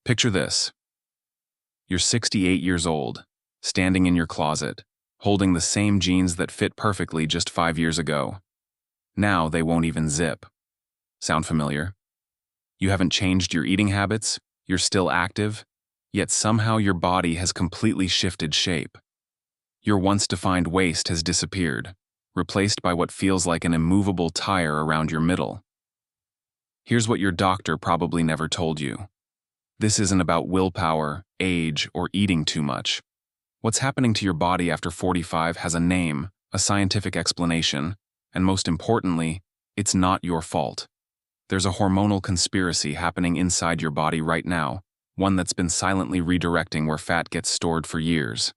Picture this. You're 68 years old, standing in your closet, holding the same jeans that fit perfectly just 5 years ago. Now they won't even zip. Sound familiar? You haven't changed your eating habits, you're still active, yet somehow your body has completely shifted shape. Your once defined waist has disappeared, replaced by what feels like an immovable tire around your middle. Here's what your doctor probably never told you. This isn't about willpower, age, or eating too much. What's happening to your body after 45 has a name, a scientific explanation, and most importantly, it's not your fault. There's a hormonal conspiracy happening inside your body right now, one that's been silently redirecting where fat gets stored for years.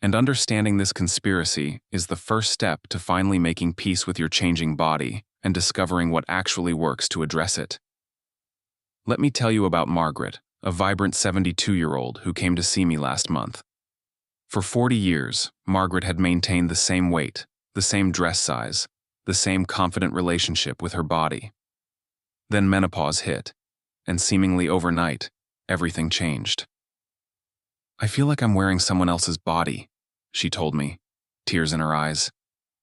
And understanding this conspiracy is the first step to finally making peace with your changing body and discovering what actually works to address it. Let me tell you about Margaret, a vibrant 72-year-old who came to see me last month. For 40 years, Margaret had maintained the same weight, the same dress size, the same confident relationship with her body. Then menopause hit, and seemingly overnight, everything changed. "I feel like I'm wearing someone else's body," she told me, tears in her eyes.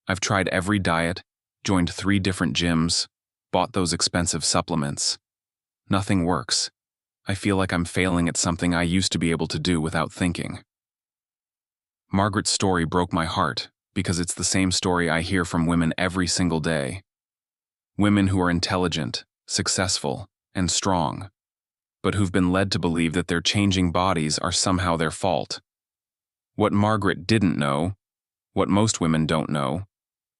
"I've tried every diet, joined 3 different gyms, bought those expensive supplements. Nothing works. I feel like I'm failing at something I used to be able to do without thinking." Margaret's story broke my heart because it's the same story I hear from women every single day. Women who are intelligent, successful, and strong, but who've been led to believe that their changing bodies are somehow their fault. What Margaret didn't know, what most women don't know,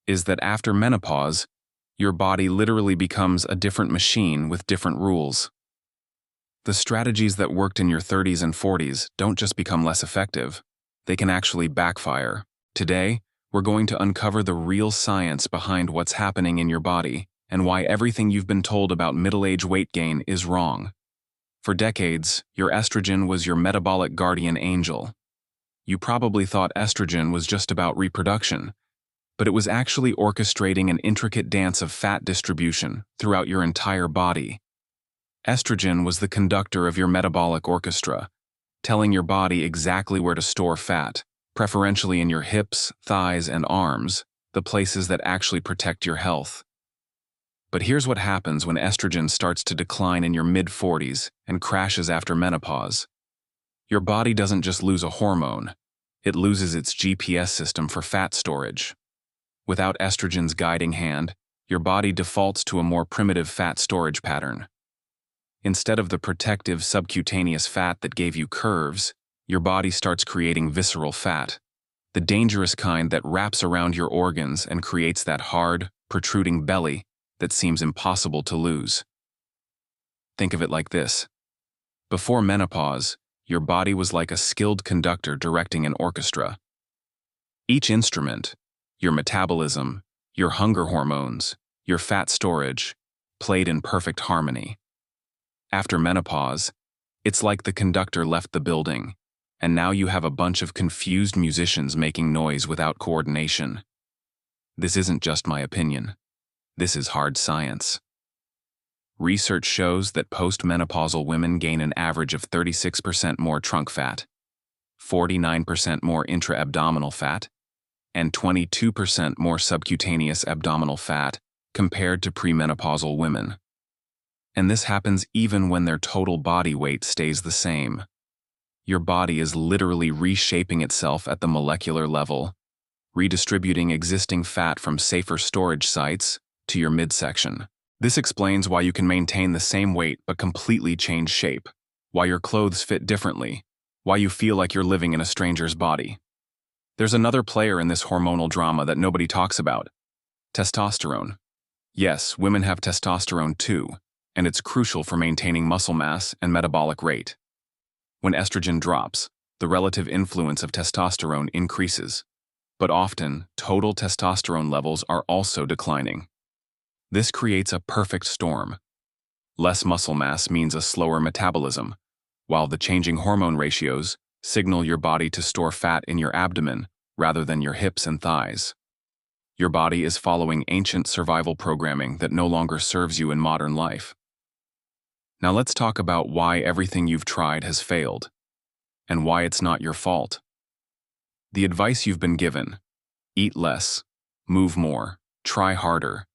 is that after menopause, your body literally becomes a different machine with different rules. The strategies that worked in your 30s and 40s don't just become less effective, they can actually backfire. Today, we're going to uncover the real science behind what's happening in your body and why everything you've been told about middle-age weight gain is wrong. For decades, your estrogen was your metabolic guardian angel. You probably thought estrogen was just about reproduction, but it was actually orchestrating an intricate dance of fat distribution throughout your entire body. Estrogen was the conductor of your metabolic orchestra, telling your body exactly where to store fat, preferentially in your hips, thighs, and arms, the places that actually protect your health. But here's what happens when estrogen starts to decline in your mid-40s and crashes after menopause. Your body doesn't just lose a hormone, it loses its GPS system for fat storage. Without estrogen's guiding hand, your body defaults to a more primitive fat storage pattern. Instead of the protective subcutaneous fat that gave you curves, your body starts creating visceral fat, the dangerous kind that wraps around your organs and creates that hard, protruding belly that seems impossible to lose. Think of it like this. Before menopause, your body was like a skilled conductor directing an orchestra. Each instrument, your metabolism, your hunger hormones, your fat storage, played in perfect harmony. After menopause, it's like the conductor left the building, and now you have a bunch of confused musicians making noise without coordination. This isn't just my opinion. This is hard science. Research shows that postmenopausal women gain an average of 36% more trunk fat, 49% more intra-abdominal fat, and 22% more subcutaneous abdominal fat compared to premenopausal women. And this happens even when their total body weight stays the same. Your body is literally reshaping itself at the molecular level, redistributing existing fat from safer storage sites to your midsection. This explains why you can maintain the same weight but completely change shape, why your clothes fit differently, why you feel like you're living in a stranger's body. There's another player in this hormonal drama that nobody talks about: testosterone. Yes, women have testosterone too, and it's crucial for maintaining muscle mass and metabolic rate. When estrogen drops, the relative influence of testosterone increases, but often total testosterone levels are also declining. This creates a perfect storm. Less muscle mass means a slower metabolism, while the changing hormone ratios signal your body to store fat in your abdomen rather than your hips and thighs. Your body is following ancient survival programming that no longer serves you in modern life. Now let's talk about why everything you've tried has failed, and why it's not your fault. The advice you've been given, eat less, move more, try harder,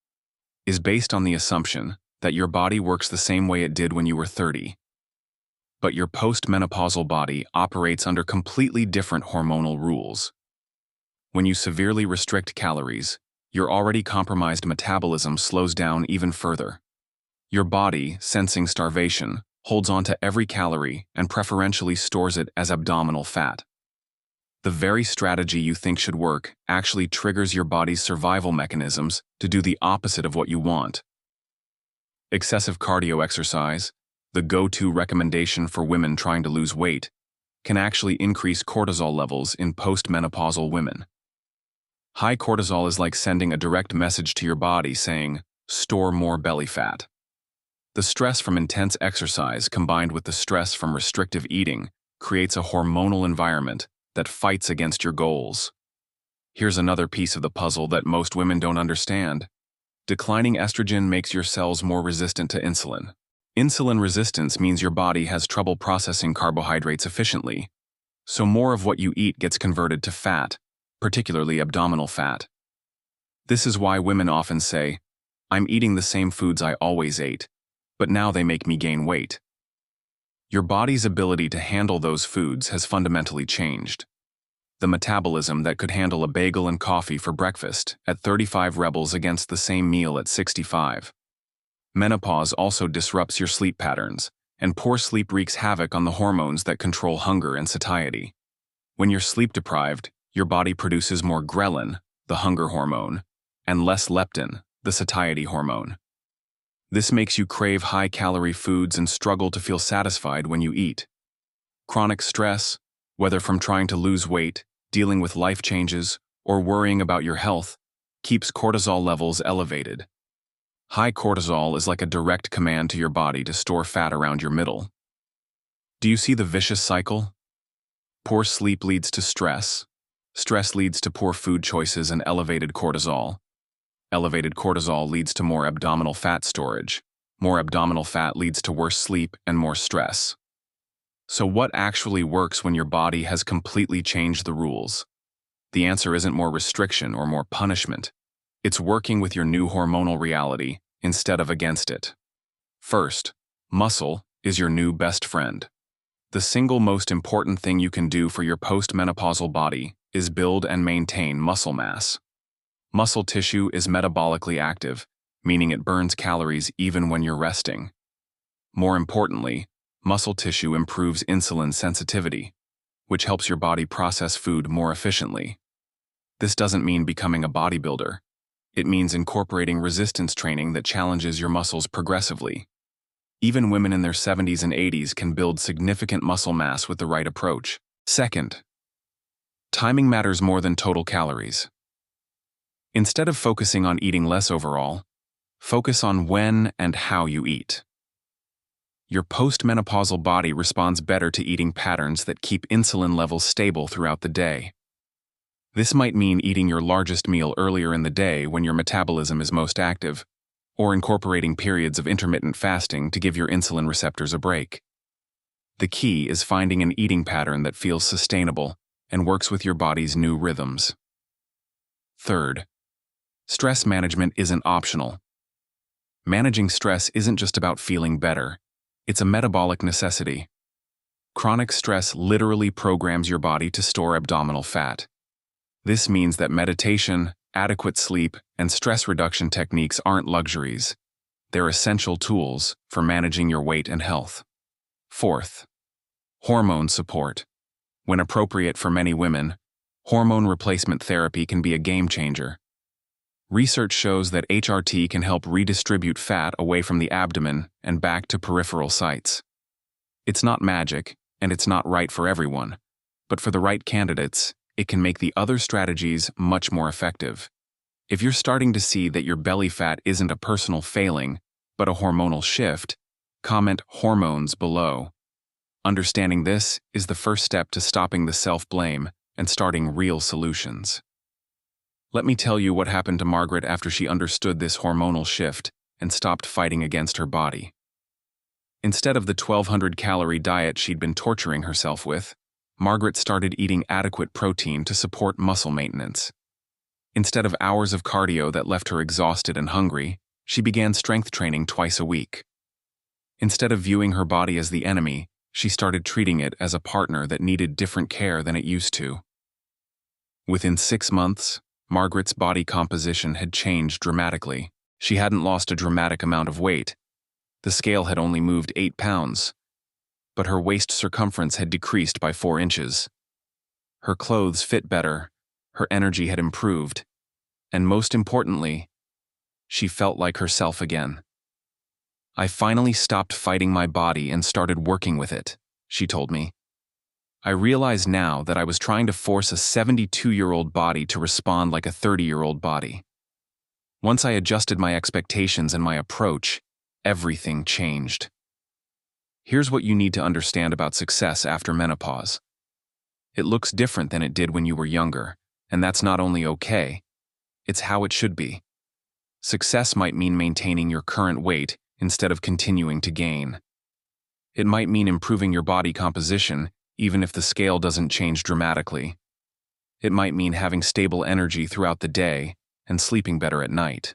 is based on the assumption that your body works the same way it did when you were 30. But your postmenopausal body operates under completely different hormonal rules. When you severely restrict calories, your already compromised metabolism slows down even further. Your body, sensing starvation, holds on to every calorie and preferentially stores it as abdominal fat. The very strategy you think should work actually triggers your body's survival mechanisms to do the opposite of what you want. Excessive cardio exercise, the go-to recommendation for women trying to lose weight, can actually increase cortisol levels in postmenopausal women. High cortisol is like sending a direct message to your body saying, "Store more belly fat." The stress from intense exercise combined with the stress from restrictive eating creates a hormonal environment that fights against your goals. Here's another piece of the puzzle that most women don't understand. Declining estrogen makes your cells more resistant to insulin. Insulin resistance means your body has trouble processing carbohydrates efficiently, so more of what you eat gets converted to fat, particularly abdominal fat. This is why women often say, "I'm eating the same foods I always ate, but now they make me gain weight." Your body's ability to handle those foods has fundamentally changed. The metabolism that could handle a bagel and coffee for breakfast at 35 rebels against the same meal at 65. Menopause also disrupts your sleep patterns, and poor sleep wreaks havoc on the hormones that control hunger and satiety. When you're sleep-deprived, your body produces more ghrelin, the hunger hormone, and less leptin, the satiety hormone. This makes you crave high-calorie foods and struggle to feel satisfied when you eat. Chronic stress, whether from trying to lose weight, dealing with life changes, or worrying about your health, keeps cortisol levels elevated. High cortisol is like a direct command to your body to store fat around your middle. Do you see the vicious cycle? Poor sleep leads to stress. Stress leads to poor food choices and elevated cortisol. Elevated cortisol leads to more abdominal fat storage. More abdominal fat leads to worse sleep and more stress. So what actually works when your body has completely changed the rules? The answer isn't more restriction or more punishment. It's working with your new hormonal reality instead of against it. First, muscle is your new best friend. The single most important thing you can do for your postmenopausal body is build and maintain muscle mass. Muscle tissue is metabolically active, meaning it burns calories even when you're resting. More importantly, muscle tissue improves insulin sensitivity, which helps your body process food more efficiently. This doesn't mean becoming a bodybuilder. It means incorporating resistance training that challenges your muscles progressively. Even women in their 70s and 80s can build significant muscle mass with the right approach. Second, timing matters more than total calories. Instead of focusing on eating less overall, focus on when and how you eat. Your postmenopausal body responds better to eating patterns that keep insulin levels stable throughout the day. This might mean eating your largest meal earlier in the day when your metabolism is most active, or incorporating periods of intermittent fasting to give your insulin receptors a break. The key is finding an eating pattern that feels sustainable and works with your body's new rhythms. Third, stress management isn't optional. Managing stress isn't just about feeling better. It's a metabolic necessity. Chronic stress literally programs your body to store abdominal fat. This means that meditation, adequate sleep, and stress reduction techniques aren't luxuries. They're essential tools for managing your weight and health. Fourth, hormone support. When appropriate for many women, hormone replacement therapy can be a game changer. Research shows that HRT can help redistribute fat away from the abdomen and back to peripheral sites. It's not magic, and it's not right for everyone, but for the right candidates, it can make the other strategies much more effective. If you're starting to see that your belly fat isn't a personal failing, but a hormonal shift, comment hormones below. Understanding this is the first step to stopping the self-blame and starting real solutions. Let me tell you what happened to Margaret after she understood this hormonal shift and stopped fighting against her body. Instead of the 1,200-calorie diet she'd been torturing herself with, Margaret started eating adequate protein to support muscle maintenance. Instead of hours of cardio that left her exhausted and hungry, she began strength training twice a week. Instead of viewing her body as the enemy, she started treating it as a partner that needed different care than it used to. Within 6 months, Margaret's body composition had changed dramatically. She hadn't lost a dramatic amount of weight. The scale had only moved 8 pounds, but her waist circumference had decreased by 4 inches. Her clothes fit better, her energy had improved, and most importantly, she felt like herself again. "I finally stopped fighting my body and started working with it," she told me. "I realize now that I was trying to force a 72-year-old body to respond like a 30-year-old body. Once I adjusted my expectations and my approach, everything changed." Here's what you need to understand about success after menopause. It looks different than it did when you were younger, and that's not only okay, it's how it should be. Success might mean maintaining your current weight instead of continuing to gain. It might mean improving your body composition, even if the scale doesn't change dramatically. It might mean having stable energy throughout the day and sleeping better at night.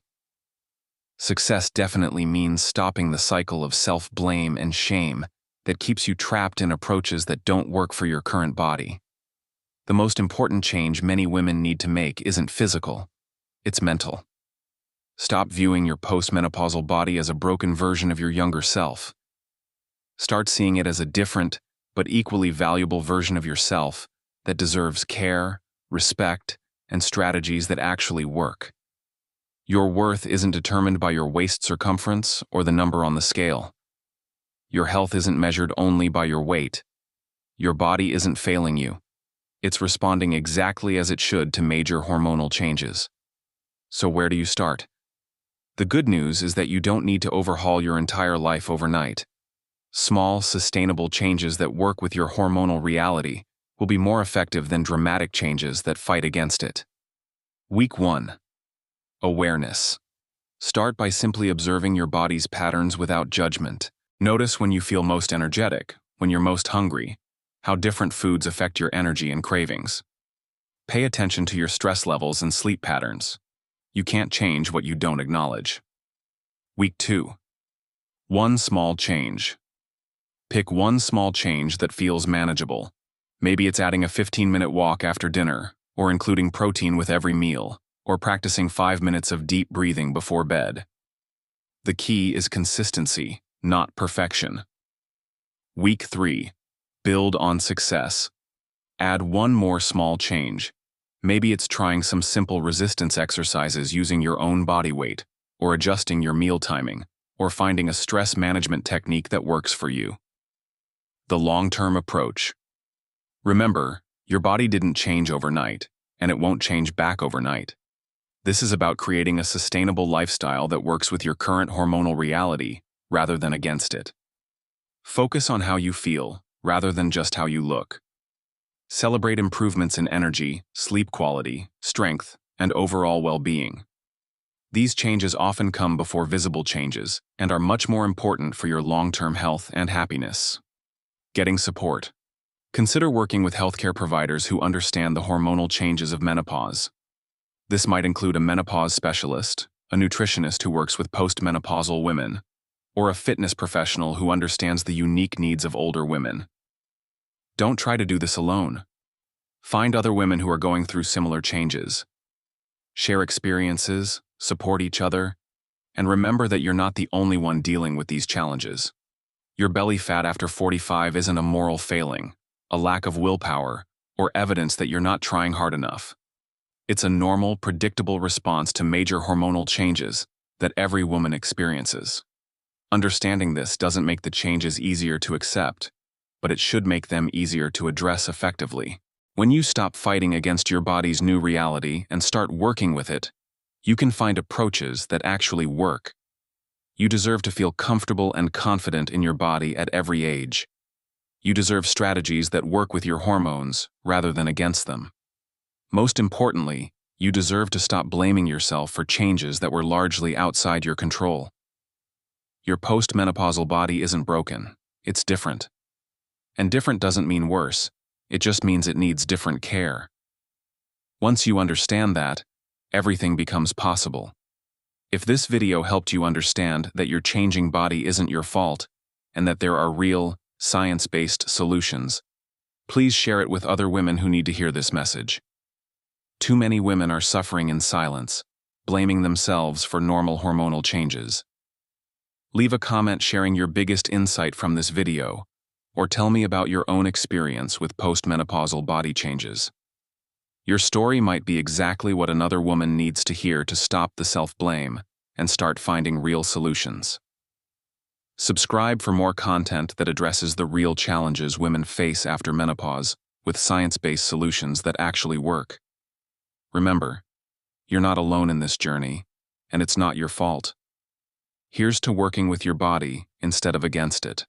Success definitely means stopping the cycle of self-blame and shame that keeps you trapped in approaches that don't work for your current body. The most important change many women need to make isn't physical, it's mental. Stop viewing your postmenopausal body as a broken version of your younger self. Start seeing it as a different, but equally valuable version of yourself that deserves care, respect, and strategies that actually work. Your worth isn't determined by your waist circumference or the number on the scale. Your health isn't measured only by your weight. Your body isn't failing you. It's responding exactly as it should to major hormonal changes. So where do you start? The good news is that you don't need to overhaul your entire life overnight. Small, sustainable changes that work with your hormonal reality will be more effective than dramatic changes that fight against it. Week 1. Awareness. Start by simply observing your body's patterns without judgment. Notice when you feel most energetic, when you're most hungry, how different foods affect your energy and cravings. Pay attention to your stress levels and sleep patterns. You can't change what you don't acknowledge. Week 2. One small change. Pick one small change that feels manageable. Maybe it's adding a 15-minute walk after dinner, or including protein with every meal, or practicing 5 minutes of deep breathing before bed. The key is consistency, not perfection. Week 3. Build on success. Add one more small change. Maybe it's trying some simple resistance exercises using your own body weight, or adjusting your meal timing, or finding a stress management technique that works for you. The long-term approach. Remember, your body didn't change overnight, and it won't change back overnight. This is about creating a sustainable lifestyle that works with your current hormonal reality rather than against it. Focus on how you feel rather than just how you look. Celebrate improvements in energy, sleep quality, strength, and overall well-being. These changes often come before visible changes and are much more important for your long-term health and happiness. Getting support. Consider working with healthcare providers who understand the hormonal changes of menopause. This might include a menopause specialist, a nutritionist who works with postmenopausal women, or a fitness professional who understands the unique needs of older women. Don't try to do this alone. Find other women who are going through similar changes. Share experiences, support each other, and remember that you're not the only one dealing with these challenges. Your belly fat after 45 isn't a moral failing, a lack of willpower, or evidence that you're not trying hard enough. It's a normal, predictable response to major hormonal changes that every woman experiences. Understanding this doesn't make the changes easier to accept, but it should make them easier to address effectively. When you stop fighting against your body's new reality and start working with it, you can find approaches that actually work. You deserve to feel comfortable and confident in your body at every age. You deserve strategies that work with your hormones rather than against them. Most importantly, you deserve to stop blaming yourself for changes that were largely outside your control. Your postmenopausal body isn't broken. It's different. And different doesn't mean worse. It just means it needs different care. Once you understand that, everything becomes possible. If this video helped you understand that your changing body isn't your fault and that there are real, science-based solutions, please share it with other women who need to hear this message. Too many women are suffering in silence, blaming themselves for normal hormonal changes. Leave a comment sharing your biggest insight from this video, or tell me about your own experience with postmenopausal body changes. Your story might be exactly what another woman needs to hear to stop the self-blame and start finding real solutions. Subscribe for more content that addresses the real challenges women face after menopause with science-based solutions that actually work. Remember, you're not alone in this journey, and it's not your fault. Here's to working with your body instead of against it.